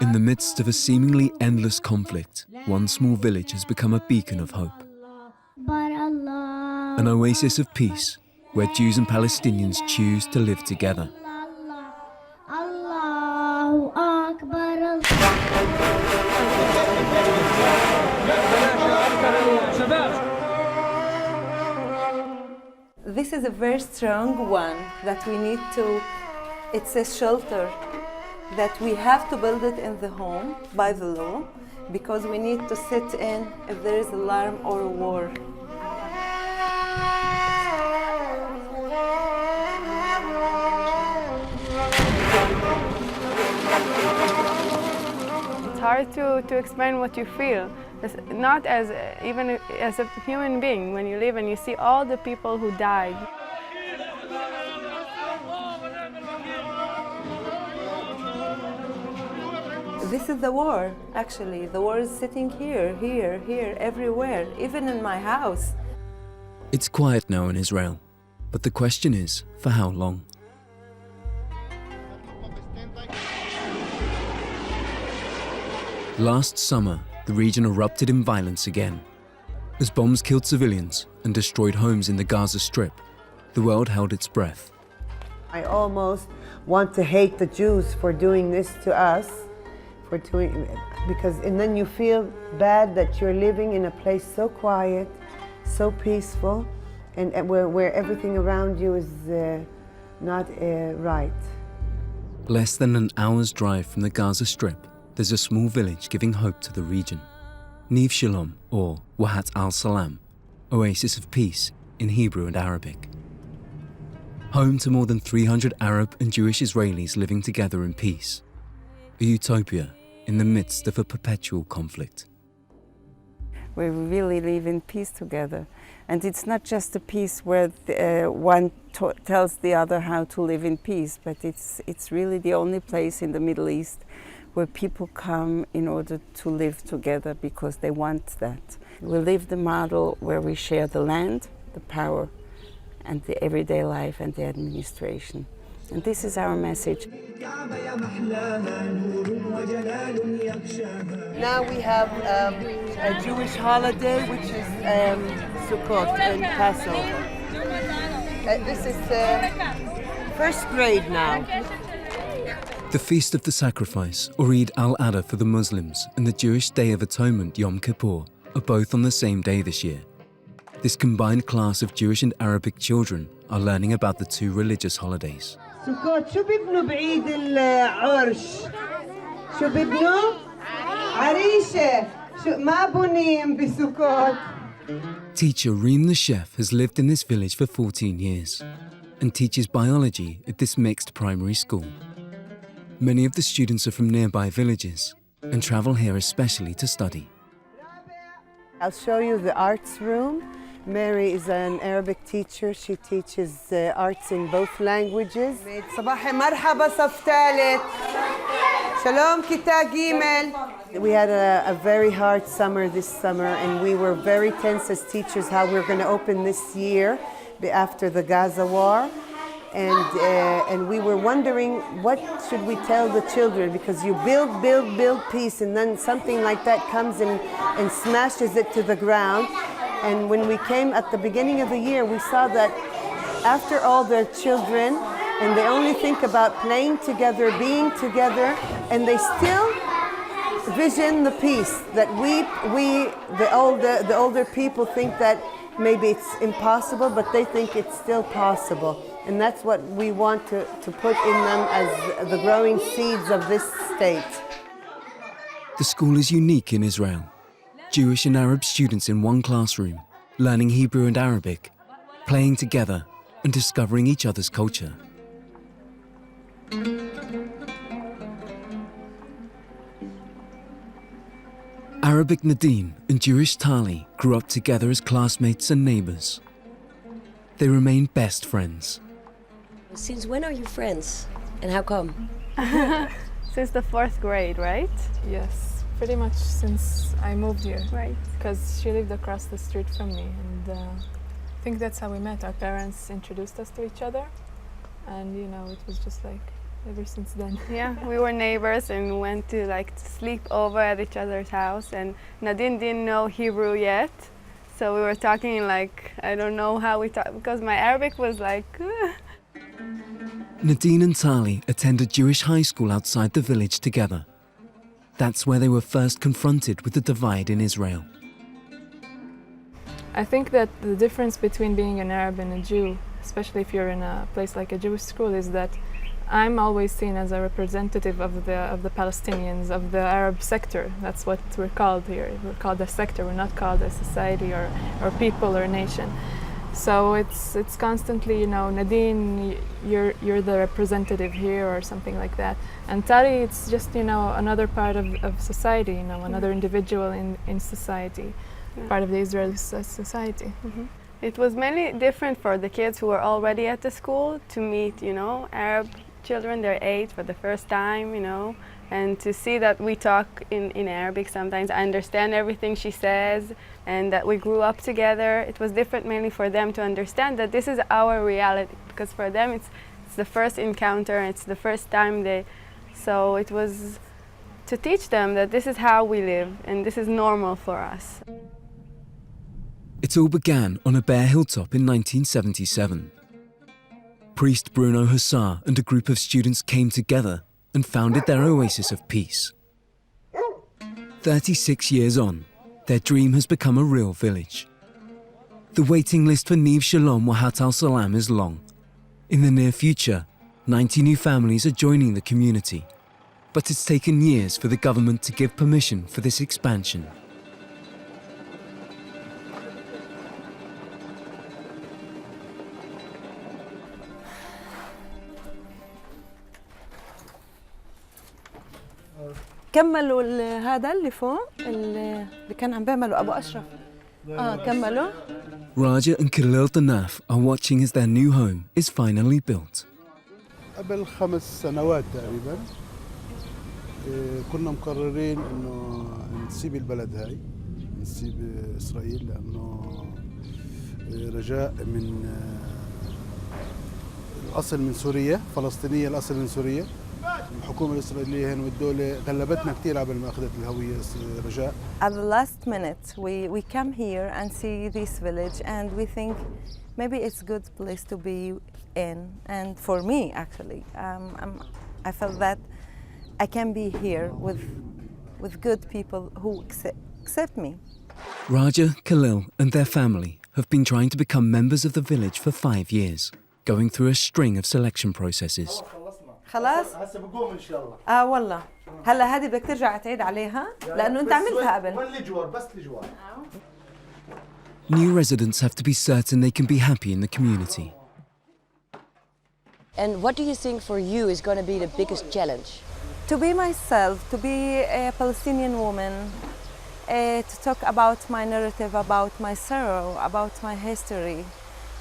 In the midst of a seemingly endless conflict, one small village has become a beacon of hope. An oasis of peace, where Jews and Palestinians choose to live together. This is a very strong one that we need to, it's a shelter that we have to build it in the home by the law because we need to sit in if there is alarm or a war. It's hard to explain what you feel. It's not as even as a human being when you live and you see all the people who died. This is the war, actually. The war is sitting here, here, here, everywhere, even in my house. It's quiet now in Israel, but the question is, for how long? Last summer, the region erupted in violence again. As bombs killed civilians and destroyed homes in the Gaza Strip, the world held its breath. I almost want to hate the Jews for doing this to us, and then you feel bad that you're living in a place so quiet, so peaceful, and where everything around you is not right. Less than an hour's drive from the Gaza Strip, there's a small village giving hope to the region. Neve Shalom, or Wahat al-Salam, Oasis of Peace in Hebrew and Arabic. Home to more than 300 Arab and Jewish Israelis living together in peace. A utopia in the midst of a perpetual conflict. We really live in peace together. And it's not just a peace where one tells the other how to live in peace, but it's really the only place in the Middle East where people come in order to live together because they want that. We live the model where we share the land, the power, and the everyday life and the administration. And this is our message. Now we have a Jewish holiday, which is Sukkot and Passover. This is first grade now. The Feast of the Sacrifice, or Eid al-Adha for the Muslims, and the Jewish Day of Atonement, Yom Kippur, are both on the same day this year. This combined class of Jewish and Arabic children are learning about the two religious holidays. سكوت شو بيبنوا بعيد العرش؟ شو بيبنوا؟ عريشة شو ما بنيم بسكوت. Teacher Reem the chef has lived in this village for 14 years and teaches biology at this mixed primary school. Many of the students are from nearby villages and travel here especially to study. I'll show you the arts room. Mary is an Arabic teacher. She teaches arts in both languages. صباحي مرحبا صف ثالث. Shalom kita gimel. We had a very hard summer this summer, and we were very tense as teachers how we're going to open this year after the Gaza war. And we were wondering what should we tell the children, because you build peace, and then something like that comes and smashes it to the ground. And when we came at the beginning of the year, we saw that after all, they're children, and they only think about playing together, being together, and they still vision the peace that the older people think that maybe it's impossible, but they think it's still possible. And that's what we want to put in them as the growing seeds of this state. The school is unique in Israel. Jewish and Arab students in one classroom, learning Hebrew and Arabic, playing together and discovering each other's culture. Arabic Nadine and Jewish Tali grew up together as classmates and neighbors. They remain best friends. Since when are you friends, and how come? Since the 4th grade, right? Yes. Pretty much since I moved here. Right. Because she lived across the street from me, and think that's how we met. Our parents introduced us to each other, and it was just like ever since then. Yeah, we were neighbors and went to like sleep over at each other's house. And Nadine didn't know Hebrew yet, so we were talking like, I don't know how we talk, because my Arabic was like. Nadine and Tali attended Jewish high school outside the village together. That's where they were first confronted with the divide in Israel. I think that the difference between being an Arab and a Jew, especially if you're in a place like a Jewish school, is that I'm always seen as a representative of the Palestinians, of the Arab sector. That's what we're called here. We're called a sector. We're not called a society or people or a nation. So it's constantly, Nadine, you're the representative here or something like that. And Tari, it's just, another part of society, another individual in society, part of the Israeli society. Mm-hmm. It was mainly different for the kids who were already at the school to meet, Arab children their age for the first time, and to see that we talk in Arabic sometimes. I understand everything she says and that we grew up together. It was different mainly for them to understand that this is our reality, because for them it's the first encounter, it's the first time so it was to teach them that this is how we live and this is normal for us. It all began on a bare hilltop in 1977. Priest Bruno Hussar and a group of students came together and founded their oasis of peace. 36 years on, their dream has become a real village. The waiting list for Neve Shalom Wahat Al Salam is long. In the near future, 90 new families are joining the community. But it's taken years for the government to give permission for this expansion. كملوا هذا اللي فوق اللي كان عم بيعملوا أبو أشرف كملوا. Raja and Khalil Danaf are watching as their new home is finally built. قبل 5 سنوات تقريبا كنا مقررين انه نسيب البلد هاي، نسيب اسرائيل، لانه رجاء من الاصل من سوريا، فلسطينيه الاصل من سوريا. الحكومه الاسرائيليه هنا والدوله غلبتنا كثير قبل ما اخذت الهويه رجاء. At the last minute we come here and see this village and we think maybe it's a good place to be in, and for me actually I felt that I can be here with good people who accept me. Raja, Khalil and their family have been trying to become members of the village for 5 years, going through a string of selection processes. خلاص؟ هسه بقوم ان شاء الله. والله. هلا هذه بدك ترجع تعيد عليها لانه انت عملتها قبل. وين الجوار؟ بس الجوار. New residents have to be certain they can be happy in the community. And what do you think for you is going to be the biggest challenge? To be myself, to be a Palestinian woman, to talk about my narrative, about my sorrow, about my history,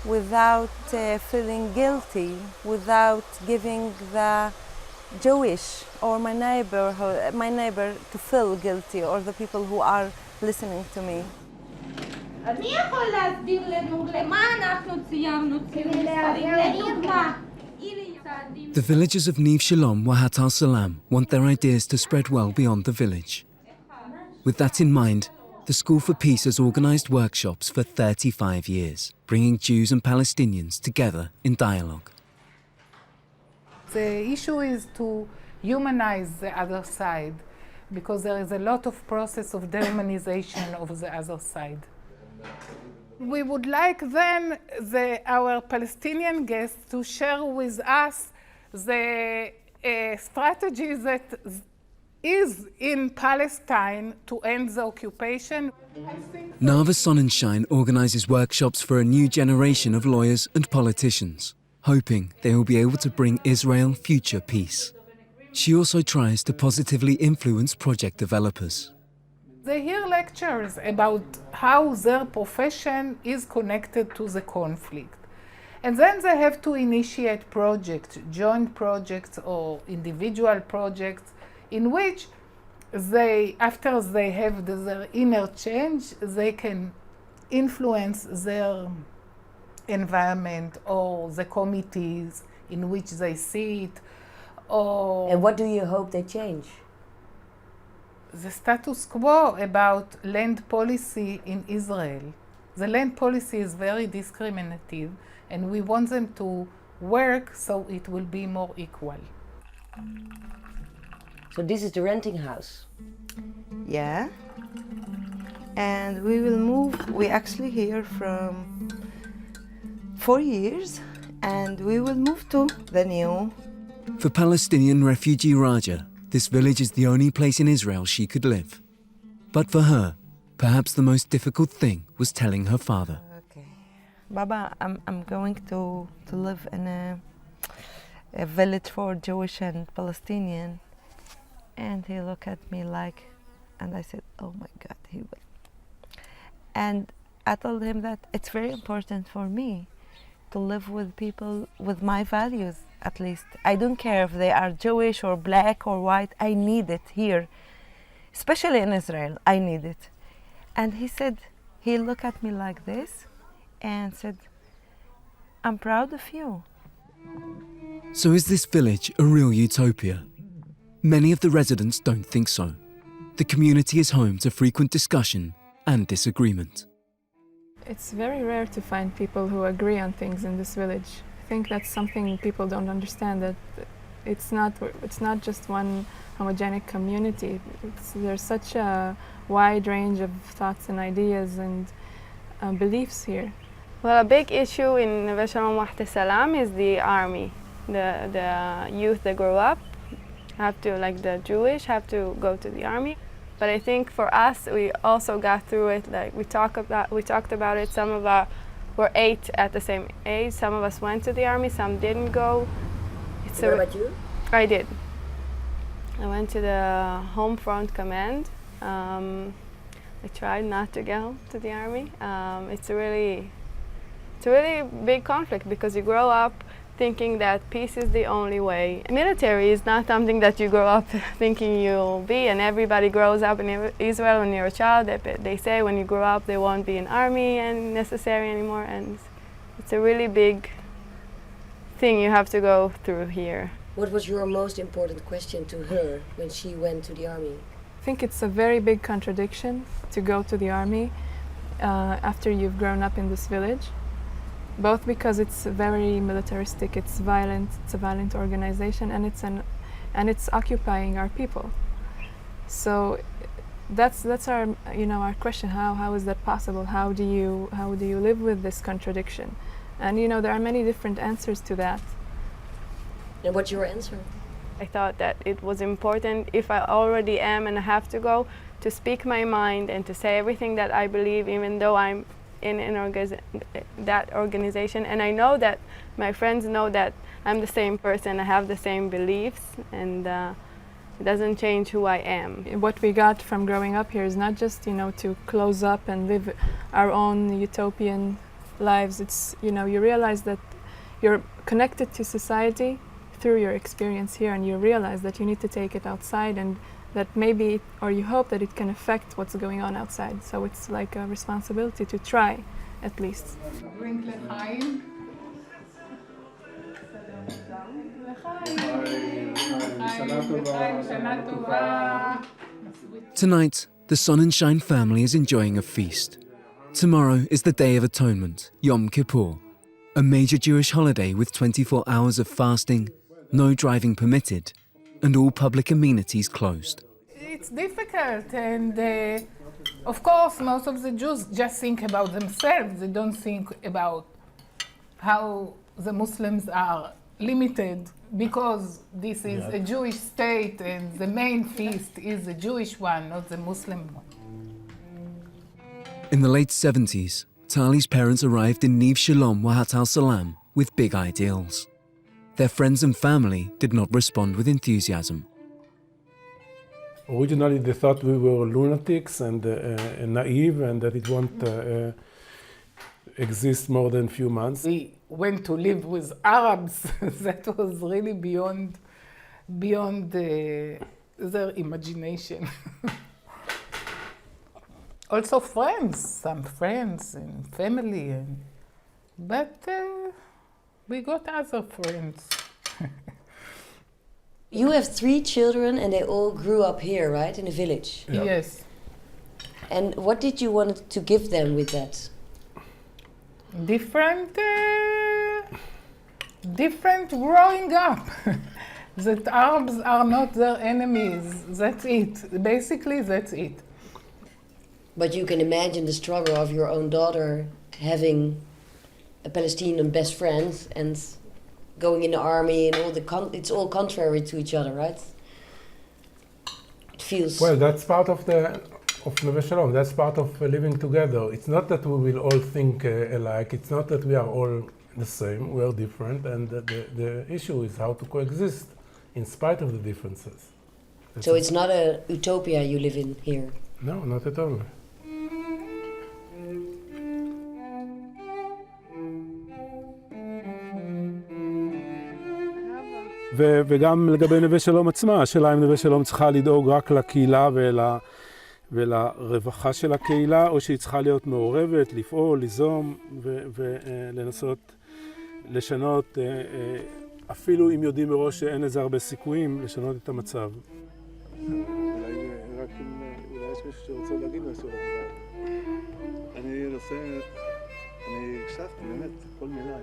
without feeling guilty, without giving the Jewish or my neighbor to feel guilty, or the people who are listening to me. The villagers of Neve Shalom Wahat Al Salam want their ideas to spread well beyond the village. With that in mind, the School for Peace has organised workshops for 35 years, bringing Jews and Palestinians together in dialogue. The issue is to humanize the other side, because there is a lot of process of dehumanization of the other side. We would like then our Palestinian guests to share with us the strategy that is in Palestine to end the occupation. Nava Sonnenschein organises workshops for a new generation of lawyers and politicians, hoping they will be able to bring Israel future peace. She also tries to positively influence project developers. They hear lectures about how their profession is connected to the conflict. And then they have to initiate projects, joint projects or individual projects, in which after they have their inner change, they can influence their environment or the committees in which they sit, or And what do you hope they change? the status quo about land policy in Israel. The land policy is very discriminative, and we want them to work so it will be more equal. So this is the renting house. Yeah. And we will move. We actually here from 4 years, and we will move to the new. For Palestinian refugee Raja, this village is the only place in Israel she could live. But for her, perhaps the most difficult thing was telling her father. Okay. Baba, I'm going to live in a village for Jewish and Palestinian. And he looked at me like, and I said, oh my God, he will. And I told him that it's very important for me to live with people with my values, at least. I don't care if they are Jewish or black or white, I need it here. Especially in Israel, I need it. And he said, he looked at me like this and said, I'm proud of you. So is this village a real utopia? Many of the residents don't think so. The community is home to frequent discussion and disagreement. It's very rare to find people who agree on things in this village. I think that's something people don't understand, that it's not just one homogenic community. There's such a wide range of thoughts and ideas and beliefs here. Well, a big issue in Neve Shalom Wahdat Salam is the army. The youth that grow up have to, like the Jewish, have to go to the army. But I think for us, we also got through it. Like we talked about it. Some of us were 8 at the same age. Some of us went to the army. Some didn't go. What about you? I did. I went to the Home Front Command. I tried not to go to the army. It's a really big conflict because you grow up thinking that peace is the only way. Military is not something that you grow up thinking you'll be, and everybody grows up in Israel when you're a child. They say when you grow up they won't be an army and necessary anymore, and it's a really big thing you have to go through here. What was your most important question to her when she went to the army? I think it's a very big contradiction to go to the army after you've grown up in this village. Both because it's very militaristic, it's violent, it's a violent organization, and it's occupying our people. So that's our our question. How is that possible? How do you live with this contradiction? And there are many different answers to that. And what's your answer? I thought that it was important, if I already am and I have to go, to speak my mind and to say everything that I believe, even though I'm in that organization, and I know that my friends know that I'm the same person, I have the same beliefs, and it doesn't change who I am. What we got from growing up here is not just to close up and live our own utopian lives. It's you realize that you're connected to society through your experience here, and you realize that you need to take it outside, and that maybe, or you hope that it can affect what's going on outside. So it's like a responsibility to try, at least. Tonight, the Sun and Shine family is enjoying a feast. Tomorrow is the Day of Atonement, Yom Kippur, a major Jewish holiday with 24 hours of fasting, no driving permitted, and all public amenities closed. It's difficult, and of course most of the Jews just think about themselves. They don't think about how the Muslims are limited, because this is a Jewish state and the main feast is the Jewish one, not the Muslim one. In the late 70s, Tali's parents arrived in Neve Shalom Wahdat al-Salam with big ideals. Their friends and family did not respond with enthusiasm. Originally, they thought we were lunatics and naive, and that it won't exist more than a few months. We went to live with Arabs. That was really beyond their imagination. Also some friends and family, but we got other friends. You have 3 children and they all grew up here, right? In the village? Yeah. Yes. And what did you want to give them with that? Different growing up. That Arabs are not their enemies. That's it. Basically, that's it. But you can imagine the struggle of your own daughter having a Palestinian best friend and going in the army and all it's all contrary to each other, right? It feels... Well, that's part of Neve Shalom. That's part of living together. It's not that we will all think alike. It's not that we are all the same. We are different, and the issue is how to coexist in spite of the differences. So it's not a utopia you live in here? No, not at all. וגם לגבי נווה שלום עצמה, השאלה אם נווה שלום צריכה לדאוג רק לקהילה ולרווחה של הקהילה, או שהיא צריכה להיות מעורבת, לפעול, ליזום ולנסות לשנות, אפילו אם יודעים מראש שאין לזה הרבה סיכויים, לשנות את המצב. אולי יש מישהו שרוצה להגיד משהו. אני הקשבתי באמת כל מילה.